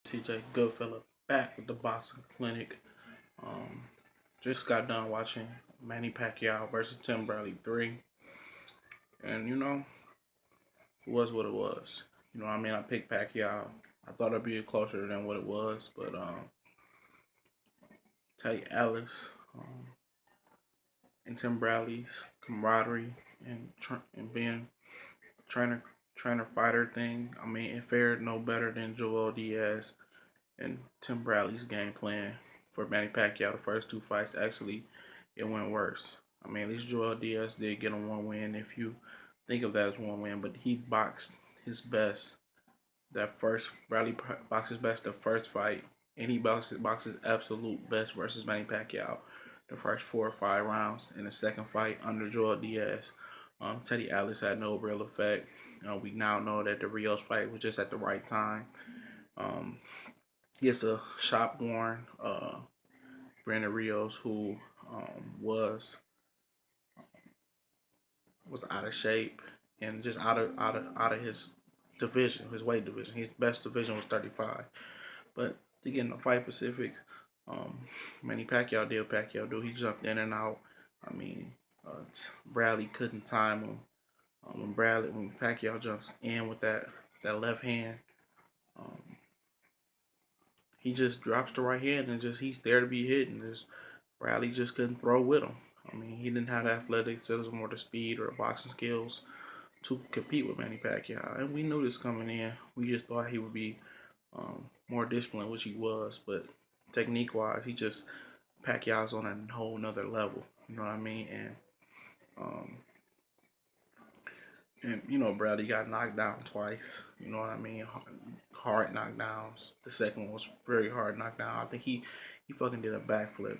TJ Goodfella back with the boxing clinic. Um, just got done watching Manny Pacquiao versus Tim Bradley 3, and it was what it was. I picked Pacquiao. I thought it'd be closer than what it was, but Teddy Ellis and Tim Bradley's camaraderie and being trainer trainer fighter thing. It fared no better than Joel Diaz and Tim Bradley's game plan for Manny Pacquiao. The first two fights, actually, it went worse. At least Joel Diaz did get him one win, if you think of that as one win, but he boxed his best. Bradley boxed his best the first fight, and he boxes absolute best versus Manny Pacquiao the first 4 or 5 rounds. In the second fight under Joel Diaz, Teddy Atlas had no real effect. We now know that the Rios fight was just at the right time. Um, Gets a shop worn Brandon Rios, who was out of shape and just out of his division, his weight division. His best division was 35. But to get in the fight Pacific, Manny Pacquiao did what Pacquiao do. He jumped in and out. I mean, Bradley couldn't time him. When Pacquiao jumps in with that left hand, um, he just drops the right hand and he's there to be hit, and just Bradley just couldn't throw with him. He didn't have the athleticism or the speed or the boxing skills to compete with Manny Pacquiao, and we knew this coming in. We just thought he would be more disciplined, which he was, but technique wise, Pacquiao's on a whole nother level. You know what I mean? Um, and Bradley got knocked down twice. You know what I mean? Hard knockdowns. The second one was very hard knockdown. I think he fucking did a backflip.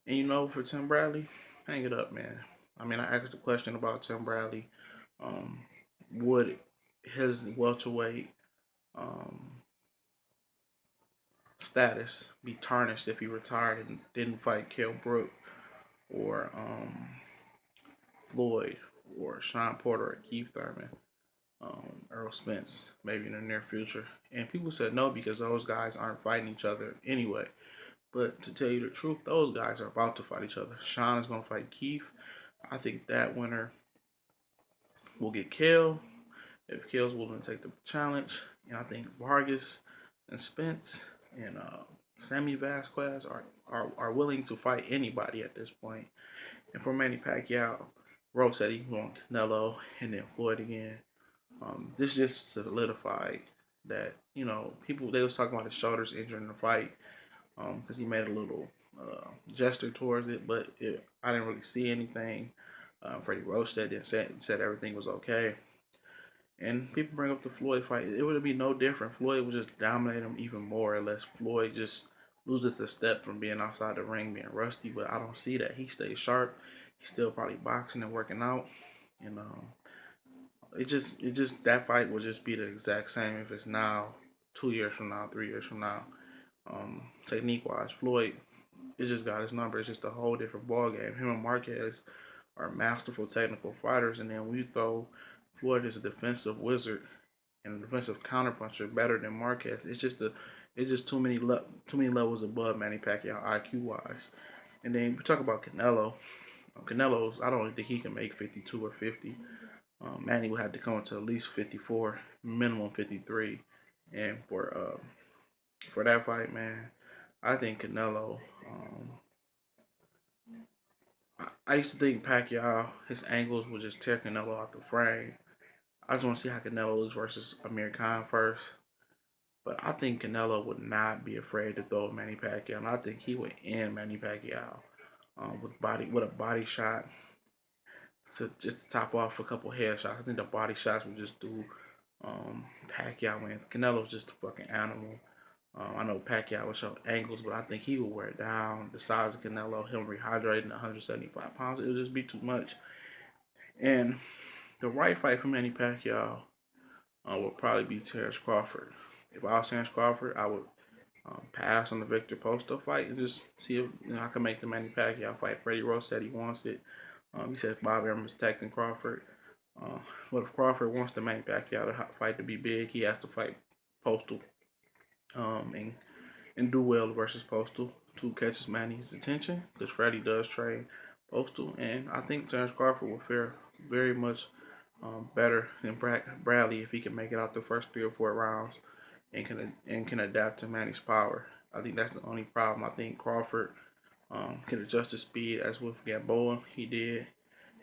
And for Tim Bradley, hang it up, man. I asked a question about Tim Bradley. Um, would his welterweight um, status be tarnished if he retired and didn't fight Kell Brook or Floyd or Sean Porter or Keith Thurman, Earl Spence, maybe in the near future? And people said no because those guys aren't fighting each other anyway. But to tell you the truth, those guys are about to fight each other. Sean is going to fight Keith. I think that winner will get Kell if Kell's willing to take the challenge. And I think Vargas and Spence and Sammy Vasquez are willing to fight anybody at this point. And for Manny Pacquiao, Rose said he won Canelo and then Floyd again. This just solidified that people, they was talking about his shoulders injuring the fight because he made a little gesture towards it, but I didn't really see anything. Freddie Roach said everything was okay. And people bring up the Floyd fight. It would be no different. Floyd would just dominate him even more unless Floyd just loses a step from being outside the ring, being rusty. But I don't see that. He stays sharp. He's still probably boxing and working out. And it just that fight will just be the exact same if it's now, 2 years from now, 3 years from now. Technique wise, Floyd, it just got his number. It's just a whole different ball game. Him and Marquez are masterful technical fighters, and then we throw Floyd is a defensive wizard and a defensive counterpuncher better than Marquez. It's just too many levels above Manny Pacquiao IQ wise. And then we talk about Canelo. Canelo's, I don't think he can make 52 or 50. Manny would have to come to at least 54, minimum 53, and for that fight, man, I think Canelo. I used to think Pacquiao, his angles would just tear Canelo out the frame. I just want to see how Canelo looks versus Amir Khan first. But I think Canelo would not be afraid to throw Manny Pacquiao, and I think he would end Manny Pacquiao with a body shot to just to top off a couple head shots. I think the body shots would just do Pacquiao in. Canelo's just a fucking animal. I know Pacquiao will show angles, but I think he will wear it down. The size of Canelo, him rehydrating 175 pounds, it would just be too much. And the right fight for Manny Pacquiao would probably be Terrence Crawford. If I was Terrence Crawford, I would pass on the Victor Posto fight and just see if I can make the Manny Pacquiao fight. Freddie Rose said he wants it. He said Bob Arum is protecting Crawford. But if Crawford wants the Manny Pacquiao to fight to be big, he has to fight Postal. and do well versus Postal to catch Manny's attention because Freddie does train Postal, and I think Terrence Crawford will fare very much better than Bradley if he can make it out the first 3 or 4 rounds and can adapt to Manny's power. I think that's the only problem. I think Crawford can adjust his speed as with Gamboa he did.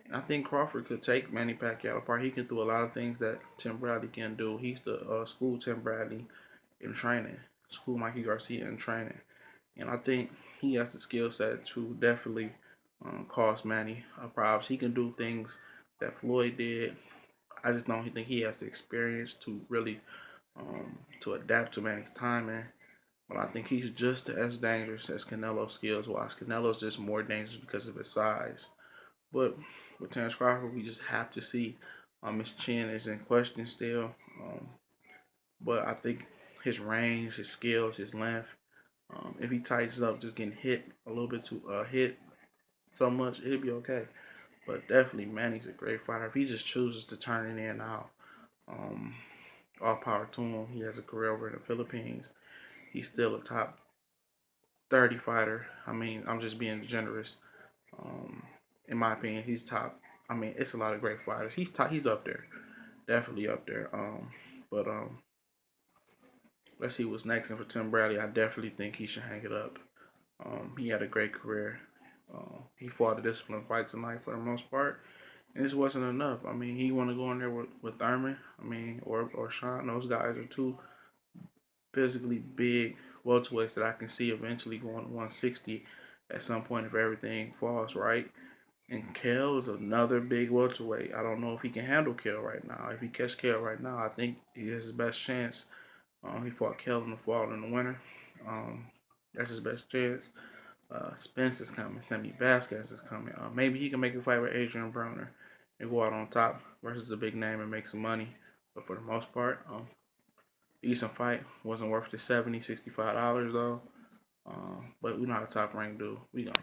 And I think Crawford could take Manny Pacquiao apart. He can do a lot of things that Tim Bradley can do. He's the school Tim Bradley in training, school Mikey Garcia in training. And I think he has the skill set to definitely cause Manny problems. He can do things that Floyd did. I just don't think he has the experience to really to adapt to Manny's timing. But I think he's just as dangerous as Canelo's skills wise. Canelo's just more dangerous because of his size. But with Terrence Crawford, we just have to see. His chin is in question still. But I think his range, his skills, his length, if he tightens up, just getting hit a little bit too hit so much, it'll be okay. But definitely, Manny's a great fighter. If he just chooses to turn it in now, um, all power to him. He has a career over in the Philippines. He's still a top 30 fighter. I mean, I'm just being generous. Um, in my opinion, he's top. I mean, it's a lot of great fighters. He's top. He's up there, definitely up there. But let's see what's next. And for Tim Bradley, I definitely think he should hang it up. He had a great career. He fought a disciplined fight tonight for the most part, and this wasn't enough. I mean, he want to go in there with Thurman. I mean, or Sean. Those guys are two physically big welterweights that I can see eventually going to 160 at some point if everything falls right. And Kel is another big welterweight. I don't know if he can handle Kel right now. If he catch Kel right now, I think he has his best chance. He fought Kel in the fall and the winter. Um, that's his best chance. Spence is coming. Sammy Vasquez is coming. Maybe he can make a fight with Adrian Broner and go out on top versus a big name and make some money. But for the most part, decent fight. Wasn't worth the $65 though. But we're not a top ranked dude. We gonna